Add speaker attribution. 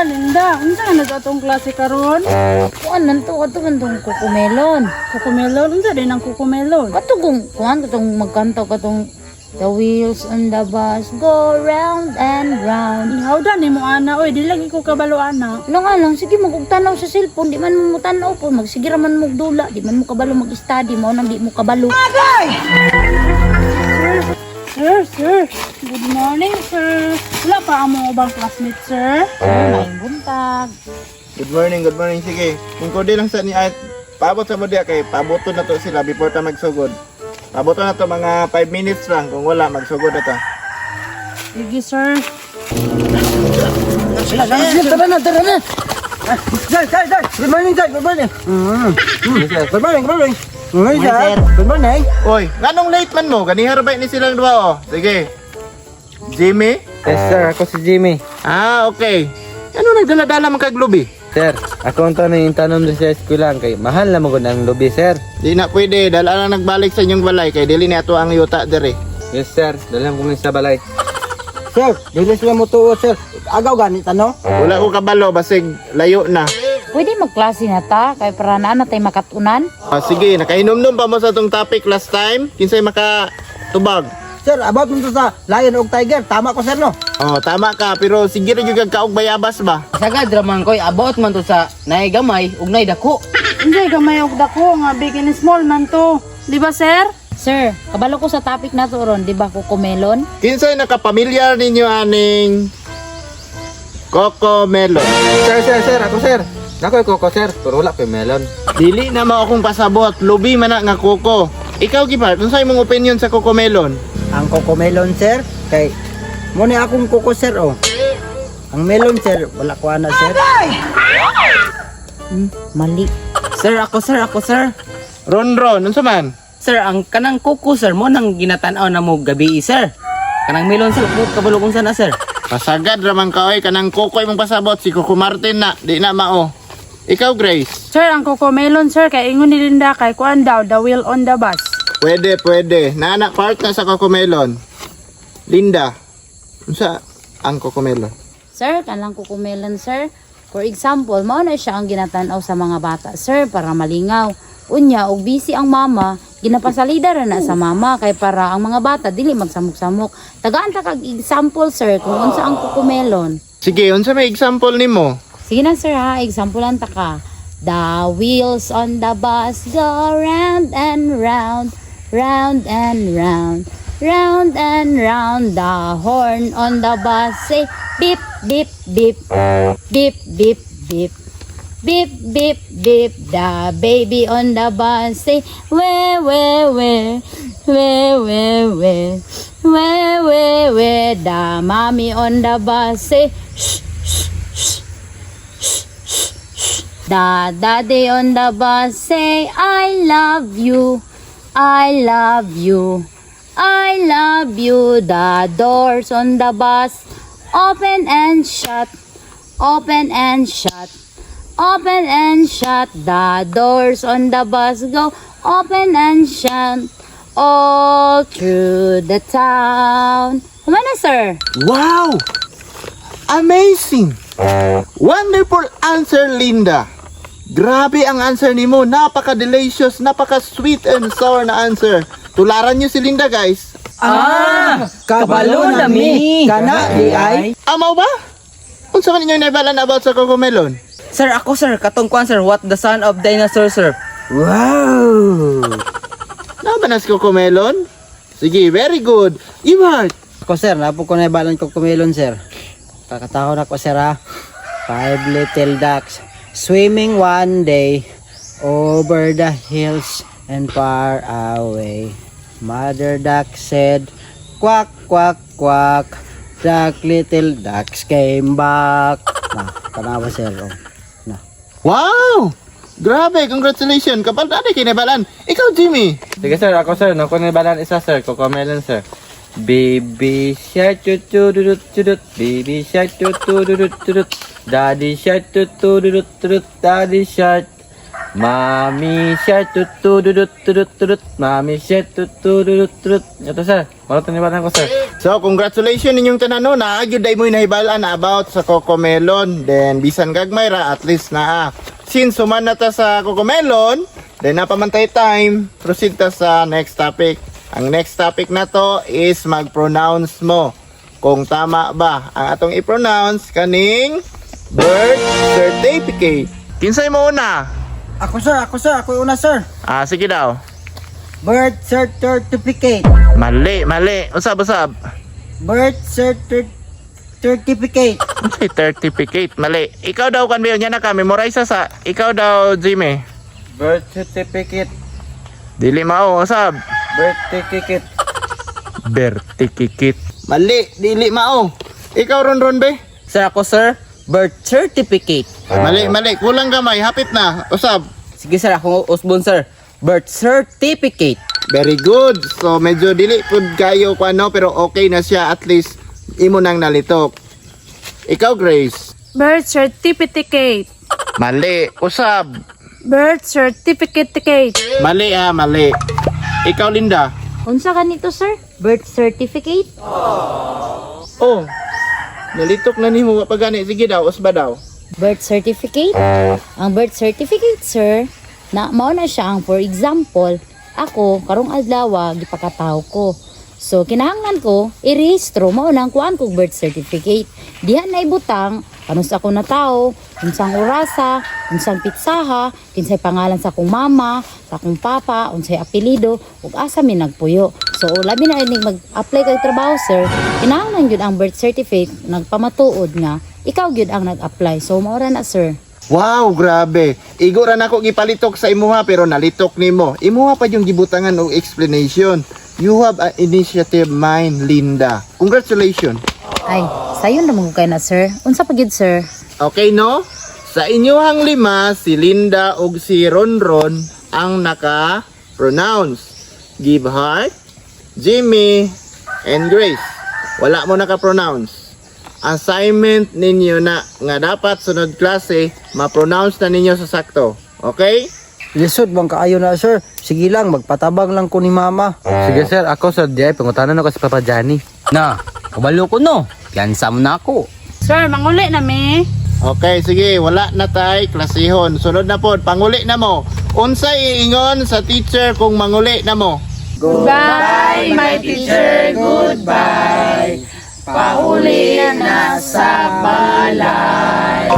Speaker 1: Linda. Unsa na atong klase karon?
Speaker 2: Kuan man to katong kukumelon.
Speaker 1: Kukumelon, unsa din ang kukumelon?
Speaker 2: Katong kuan katong magkantaw katong the wheels on the bus go round and round.
Speaker 1: Hawda ni mo ana, oy, di lagi ko kabalo ana.
Speaker 2: Ano nga lang, sige magugtanaw sa cellphone, di man mo tanaw po, magsigira man mo dula, di man mo kabalo mag-study, mo nang di mo kabalo.
Speaker 1: Sir. Good morning, sir. Wala pa ang mga ubang classmate, sir?
Speaker 2: May buntag.
Speaker 3: Good morning. Sige, kung kodi lang sa ni at paabot sa mo diya kay paboto na to sila before ta magsugod. Paboto na to mga 5 minutes lang, kung wala magsugod na ta.
Speaker 1: Sige, sir.
Speaker 4: Tara na. Sir. Good morning, sir. Good morning. Good morning. Sir. Good morning.
Speaker 3: Oy, nganong late man mo? Ganihar ba ni silang duha oh? Sige. Jimmy?
Speaker 4: Yes, sir. Ako si Jimmy.
Speaker 3: Ah, okay. Ano nagdala-dala man kag lubi?
Speaker 4: Sir, ako ang tanong doon sa eskwelahan kay mahal na mo ang lobby, sir.
Speaker 3: Di na pwede, dala lang nagbalik sa inyong balay kay dili ni ato ang yuta dere.
Speaker 4: Yes, sir. Dalam ko sa balay. Sir, dili sila mo tuo, sir. Agaw ganit, ano?
Speaker 3: Wala ko kabalo, basig layo na.
Speaker 2: Pwede magklase na ta, kay para na tayo makatunan.
Speaker 3: Ah, sige, nakainom-nom pa mo sa tong topic last time. Kinsay makatubag?
Speaker 4: Sir, about mo sa lion o tiger. Tama ko, sir, no?
Speaker 3: Oh, tama ka, pero sige rin yung kaog bayabas ba?
Speaker 5: Sagad raman koy about man to sa naigamay ug naidako.
Speaker 1: Unsay gamay og dako nga big and small man to. Di ba, sir?
Speaker 2: Sir, kabalo ko sa topic na to ron, di ba kukumelon?
Speaker 3: Kinsay nakapamilyar ninyo aning Coco Melon?
Speaker 4: Sir. Ako, sir. Nakoy koko, sir. Pero wala pa melon.
Speaker 3: Dili na mo akong pasabot, lubi man na nga Coco. Ikaw Gipart, unsay imong opinion sa Coco Melon?
Speaker 6: Ang coco melon, sir, kay muna akong coco, sir, oh. Ang melon, sir, wala ko ana, sir.
Speaker 2: Mali.
Speaker 5: Sir, ako sir.
Speaker 3: Ron, unsa man?
Speaker 5: Sir, ang kanang kuko sir mo nang ginatan-aw na mo gabi sir. Kanang melon sir, kabalo kung sana sir.
Speaker 3: Pasagad raman ka oy, kanang Coco imong pasabot si Coco Martin na, di na mao. Ikaw Grace?
Speaker 1: Sir, ang kukumelon, sir, kay ingon ni Linda kay kuan daw, the wheel on the bus.
Speaker 3: Pwede. Nana part na sa Coco Melon. Linda, unsa ang Coco Melon?
Speaker 2: Sir, kanang kukumelon, sir. For example, mao na siya ang ginatanaw sa mga bata, sir, para malingaw. Unya, og busy ang mama, ginapasalida ra na sa mama kay para ang mga bata dili magsamok-samok. Tagaan ta kag example, sir, kung unsa ang kukumelon.
Speaker 3: Sige, unsa may example nimo?
Speaker 2: Sige na, sir, ha, examplean ta ka. The wheels on the bus go round and round, round and round, round and round. The horn on the bus say beep, beep, beep, beep, beep, beep. Beep, beep, beep, the baby on the bus say, where, the mommy on the bus say, shh, shh, shh, shh, shh, shh. The daddy on the bus say, I love you, I love you, I love you. The doors on the bus open and shut, open and shut. Open and shut, the doors on the bus go open and shut all through the town. Kumana, sir?
Speaker 3: Wow! Amazing! Wonderful answer, Linda. Grabe ang answer nimo, napaka-delicious, napaka-sweet and sour na answer. Tularan niyo si Linda, guys.
Speaker 4: Kabalo na mi. Kana, di ay.
Speaker 3: Amaw ba? Unsa man ninyo naibalan about sa Coco Melon?
Speaker 5: Sir, ako sir, katong kuan sir, what the son of dinosaur sir.
Speaker 4: Wow.
Speaker 3: Nabanas Coco Melon? Sige, very good. Ibart.
Speaker 6: Ako, sir, napo ko na ibalan coco melon, sir. Kakataon ako, sir, ha. 5 little ducks swimming one day over the hills and far away. Mother duck said, quack, quack, quack. Duck little ducks came back. Tanawa, sir, oh.
Speaker 3: Wow! Grabe, congratulations. Kapal tadi kinabalan. Ikaw, Jimmy.
Speaker 4: Sige, sir. Ako, sir. Nakuha na balan isa, sir. Coco melon, sir. Baby shark tutududut tudut. Baby shark tutududut tudut. Daddy shark tutududut tudut. Daddy shark.
Speaker 5: Mami shark tutududut tudut tudut. Mami shark tutududut tudut. Ito sir, wala tanibaran ko sir.
Speaker 3: So, congratulations ninyong tanan no. Naagyod day mo nahibalaan na about sa Cocomelon. Then, bisan gagmay ra, at least na. Since suman na ta sa Cocomelon, then napamantay time, proceed ta sa next topic. Ang next topic na to is mag-pronounce mo kung tama ba ang atong i-pronounce kaning birth certificate. Kinsay mo una?
Speaker 6: Ako sir, ako una sir.
Speaker 3: Sige daw.
Speaker 6: Birth certificate.
Speaker 3: Mali. Usab.
Speaker 6: Birth certificate.
Speaker 3: Unsay certificate? Mali. Ikaw daw kan niya na ka memorize sa. Ikaw daw Jimmy.
Speaker 4: Birth certificate.
Speaker 3: Dili mao usab.
Speaker 4: Birth certificate.
Speaker 3: Bertikikit. Mali, dili mao. Ikaw ron be?
Speaker 5: Sir ako sir, birth certificate.
Speaker 3: Mali. Kulang gamay, hapit na. Usab.
Speaker 5: Sige sir, ako Osbon sir, birth certificate.
Speaker 3: Very good. So medyo dili pud kayo ko ano pero okay na siya at least imo nang nalitok. Ikaw Grace.
Speaker 1: Birth certificate.
Speaker 3: Mali, usab.
Speaker 1: Birth certificate.
Speaker 3: Mali. Ikaw Linda.
Speaker 2: Unsa kanito, sir? Birth certificate?
Speaker 3: Oh. Nalitok na nimo wa pa gani. Sige daw, usba daw.
Speaker 2: Birth certificate? Ang birth certificate, sir, mao na siya ang, for example, ako, karong adlaw, gipakataw ko. So, kinahanglan ko, i-rehistro, mao nang kuan kong birth certificate. Diha na ibutang, kanus ako na tao, unsang orasa, unsang pitsaha, kinsay pangalan sa akong mama, sa akong papa, unsay apelido, ug asa mi nagpuyo. So, labi na ining mag-apply kag trabaho, sir, kinahanglan gyud ang birth certificate, nagpamatuod nga, ikaw gyud ang nag-apply. So, maura na, sir.
Speaker 3: Wow, grabe. Igo ra nako gipalitok sa imuha pero nalitok nimo. Imuha pa yung gibutangan og explanation. You have an initiative mind, Linda. Congratulations.
Speaker 2: Ay, sayon na kay na, sir. Unsa pa gyud, sir?
Speaker 3: Okay, no? Sa inyuhang lima, si Linda ug si Ronron ang naka-pronounce. Give heart, Jimmy, and Grace. Wala mo naka-pronounce. Assignment ninyo na nga dapat sunod klase, ma-pronounce na ninyo sa sakto. Okay?
Speaker 6: Lisod bang kaayo na sir? Sige lang, magpatabang lang ko ni mama.
Speaker 5: Sige sir, ako sir, diay pangutanan ako sa Papa Johnny. Na, kabalo ko no. Yansa mo na ako.
Speaker 1: Sir, manguli na mi.
Speaker 3: Okay, sige. Wala na tay, klasihon. Sunod na po, panguli na mo. Unsay iingon sa teacher kung manguli na mo?
Speaker 1: Goodbye, my teacher. Goodbye. Pauli na sa balay.